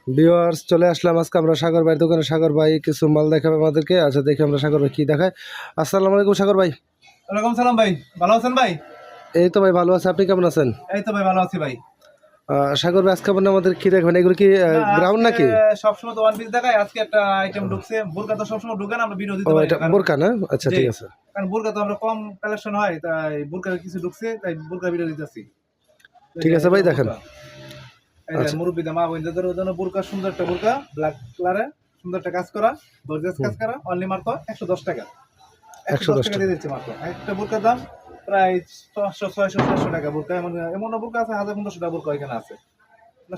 Viewers চলে আসলাম আজকে আমরা সাগর ভাইয়ের দোকানে। সাগর ভাই কিছু মাল দেখাবে আমাদেরকে। আচ্ছা দেখি আমরা সাগর ভাই কি দেখায়। আসসালামু আলাইকুম সাগর ভাই। ওয়ালাইকুম সালাম ভাই, ভালো আছেন ভাই? এই তো ভাই ভালো আছে, আপনি কেমন আছেন? এই তো ভাই ভালো আছি ভাই। সাগর ভাই আজকে আপনি আমাদের কি দেখবেন? এগুলো কি গ্রাউন্ড নাকি? সবসময় তো ওয়ান পিস দেখায়, আজকে একটা আইটেম ঢুকছে। বোরকা তো সবসময় ঢুকে না, আমরা ভিডিও দিতে ও পারি এটা না বোরকা না? আচ্ছা ঠিক আছে। কারণ বোরকা তো আমরা কম কালেকশন হয়, তাই বোরকার কিছু ঢুকছে, তাই বোরকা ভিডিও দিতেছি। ঠিক আছে ভাই দেখেন। এই যে মুরব্বিদের মা বোনদের জন্য বোরকা, সুন্দর একটা বোরকা, ব্ল্যাক কালারে সুন্দর একটা কাজ করা, গর্জিয়াস কাজ করা, অনলি মাত্র 110 টাকা। 110 টাকা দিয়ে দিচ্ছি মাত্র। একটা বোরকার দাম প্রায় 500 600 700 টাকা বোরকা। এমন বোরকা আছে 1500 টাকা বোরকা এখানে আছে।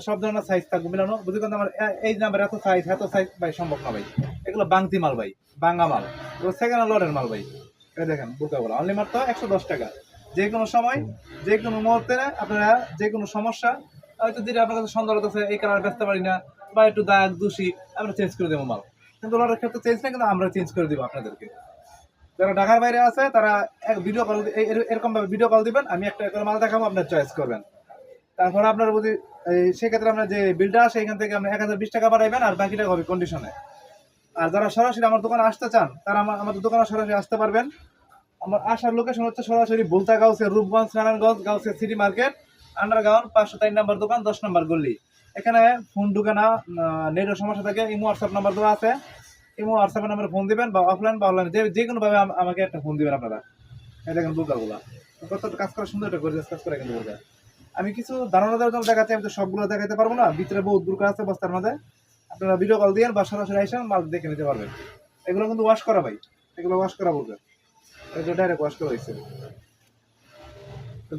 সব ধরনের সাইজ থাকবে মিলানো, বুঝলি? কিন্তু আমার এই নাম্বার এত সাইজ ভাই সম্ভব না ভাই। এগুলো বাংতি মাল ভাই, বাঙ্গা মাল, এগুলো সেকেন্ড লটের মাল ভাই। এই দেখেন বোরকাগুলো অনলি মাত্র 110 টাকা। যে কোনো সময়, যে কোনো মুহূর্তে আপনারা যে কোনো সমস্যা, হয়তো যেটা আপনার কাছে সন্দেহ হতেছে এই কালার বেচতে পারি না বা একটু দাগ দোষী, আমরা চেঞ্জ করে দেবো মাল। কিন্তু লটের ক্ষেত্রে চেঞ্জ না, কিন্তু আমরা চেঞ্জ করে দেবো আপনাদেরকে। যারা ঢাকার বাইরে আছে তারা এক ভিডিও কল, এরকম ভাবে ভিডিও কল দিবেন, আমি একটা করে মাল দেখাবো, আপনার চয়েস করবেন। তারপরে আপনার যদি সেক্ষেত্রে আপনার যে বিলটা আসে এখান থেকে আপনি 1020 টাকা পাঠাইবেন, আর বাকি টাকা হবে কন্ডিশনে। আর যারা সরাসরি আমার দোকানে আসতে চান তারা আমাদের দোকানে সরাসরি আসতে পারবেন। আমার আসার লোকেশন হচ্ছে সরাসরি বুলতা গাউসে, রূপগঞ্জ, নারায়ণগঞ্জ, গাউসে সিটি মার্কেট, আন্ডারগ্রাউন্ড 503 নম্বর দোকান, 10 নম্বর গলি। এখানে ফোন ঢুকে না, নেটের সমস্যা থাকে, ইমো হোয়াটসঅ্যাপ নাম্বার দেওয়া আছে। ইমো হোয়াটসঅ্যাপ নাম্বারে ফোন দিবেন, বা অফলাইন বা অনলাইন যে কোনো ভাবে আমাকে একটা ফোন দিবেন আপনারা। এই দেখেন বুলতাগুলা কত কাজ করা, সুন্দর একটা গর্জিয়াস কাজ করে কিন্তু বুলতা। আমি কিছু ধারণা দেওয়ার জন্য দেখাচ্ছি, আমি তো সবগুলো দেখাতে পারবো না, ভিতরে বহুত বুরকা আছে বস্তার মধ্যে। আপনারা ভিডিও কল দিয়ে বা সরাসরি আইসেন, মাল দেখে নিতে পারবেন। এগুলো কিন্তু ওয়াশ করা ভাই, এগুলো ওয়াশ করা বুরকা, এগুলো ডাইরেক্ট ওয়াশ করা হয়েছে,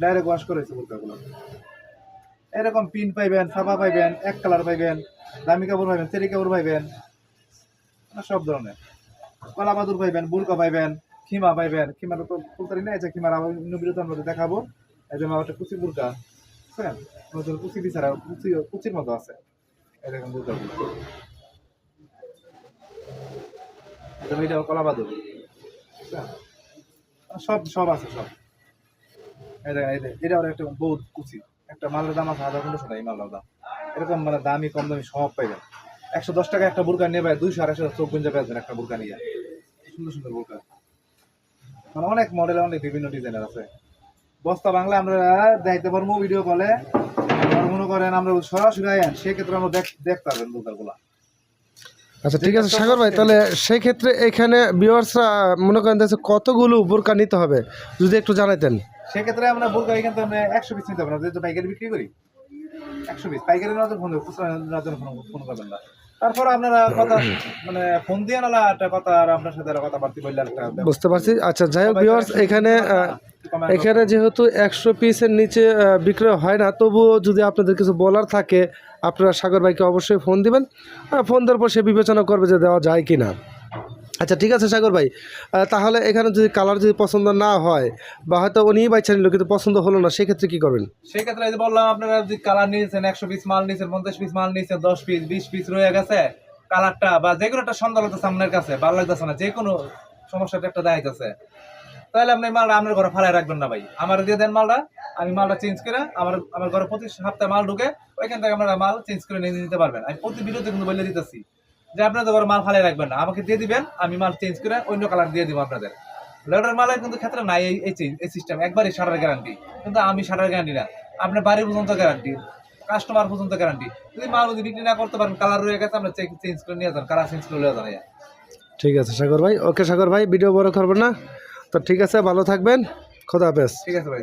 ডাইরেক্ট ওয়াশ করা হয়েছে বুরকাগুলো। এরকম পিন পাইবেন, সাফা পাইবেন, এক কালার পাইবেন, দামি কাপড় পাইবেন, চেরি কাপড় পাইবেন, সব ধরনের কলা বাদুর পাইবেন, বুরকা পাইবেন, খিমা পাইবেন। খিমার তো ফুলতারি না, আছে খিমার আবার বিরত আমরা দেখাবো। এই যে একটা কুচি বুরকা, বুঝছেন? নতুন কুচি বিচারা, কুচির মতো আছে। এরকম বুরকাগুলো, এটা কলা বাদুর, সব সব আছে সব। এই দেখেন, এটা একটা বহুত কুচি, একটা মালের দাম আছে 1500 টাকা। এই মালের দাম এরকম, মানে দামি কম দামি সব পাইবেন। 110 টাকা একটা বুরকা নিয়ে ভাই 200 250 চোখ গুঞ্জে পেয়েছেন একটা বুরকা নিয়ে। সুন্দর সুন্দর বুরকা, মানে অনেক মডেল, অনেক বিভিন্ন ডিজাইনের আছে। বস্তা বাংলা আমরা দেখাইতে পারবো ভিডিও কলে। মনে করেন আমরা সরাসরি আইন, সেক্ষেত্রে আমরা দেখতে পারবেন বুরকাগুলা। আচ্ছা ঠিক আছে সাগর ভাই, তাহলে সেই ক্ষেত্রে এখানে ভিউয়ার্সরা মনে করেন কতগুলো বোরকা নিতে হবে যদি একটু জানাইতেন। সেক্ষেত্রে আমরা বোরকা এখান থেকে 100 পিস নিতে পারবো, যেহেতু পাইকারি বিক্রি করি। 100 পিস পাইকারি নেওয়ার ফোন দেবো, খুচরা নেওয়ার জন্য ফোন করবেন না। তারপর আপনারা কথা, মানে ফোন দিয়ে নালা একটা কথা, আর আপনার সাথে কথা বাড়তি বললে একটা বুঝতে পারছি। আচ্ছা যাই হোক ভিউয়ার্স, এখানে যেহেতু 100 পিসের নিচে বিক্রয় হয় না, তবুও যদি আপনাদের কিছু বলার থাকে আপনারা সাগর ভাইকে অবশ্যই ফোন দিবেন। ফোন দেওয়ার পর সে বিবেচনা করবে যে দেওয়া যায় কি না। আচ্ছা ঠিক আছে সাগর ভাই, তাহলে এখানে যদি কালার যদি পছন্দ না হয়, বা হয়তো উনিই বাইচা নিল কিন্তু পছন্দ হলো না, সেক্ষেত্রে কি করবেন? সেক্ষেত্রে এই যে বললাম, আপনারা যদি কালার নিয়েছেন, 100 পিস মাল নিয়েছেন, 50 পিস মাল নিয়েছেন, 10 পিস 20 পিস রয়ে গেছে, কালারটা বা যে কোনো একটা সন্দেহ হতো সামনের কাছে, ভালো লাগতেছে না, যে কোনো সমস্যাটা একটা দেখাইতেছে, তাহলে আপনি মালটা আপনার ঘরে ফালাই রাখবেন না ভাই, আমার দিয়ে দেন মালটা। আমি মালটা চেঞ্জ করে, আমার ঘরে প্রতি সপ্তাহে মাল ঢুকে, ওইখান থেকে আপনারা মাল চেঞ্জ করে নিয়ে নিতে পারবেন। আমি প্রতি ভিডিওতে কিন্তু বলে দিতেছি যে আপনাদের ঘরে মাল ফালাই রাখবেন না, আমাকে দিয়ে দিবেন, আমি মাল চেঞ্জ করে অন্য কালার দিয়ে দিব আপনাদের। লেটার মালের কিন্তু ক্ষেত্রে নাই এই সিস্টেম, একবারই সারার গ্যারান্টি। কিন্তু আমি সারার গ্যারান্টি না, আপনার বাড়ি পর্যন্ত গ্যারান্টি, কাস্টমার পর্যন্ত গ্যারান্টি। যদি মাল যদি বিক্রি না করতে পারেন, কালার রয়ে গেছে, আমরা চেঞ্জ করে নিয়ে যান, কালার চেঞ্জ করে নিয়ে যান। ঠিক আছে সাগর ভাই, ওকে সাগর ভাই, ভিডিও বড় করবেন না তো। ঠিক আছে, ভালো থাকবেন, খোদা হাফেজ। ঠিক আছে ভাই।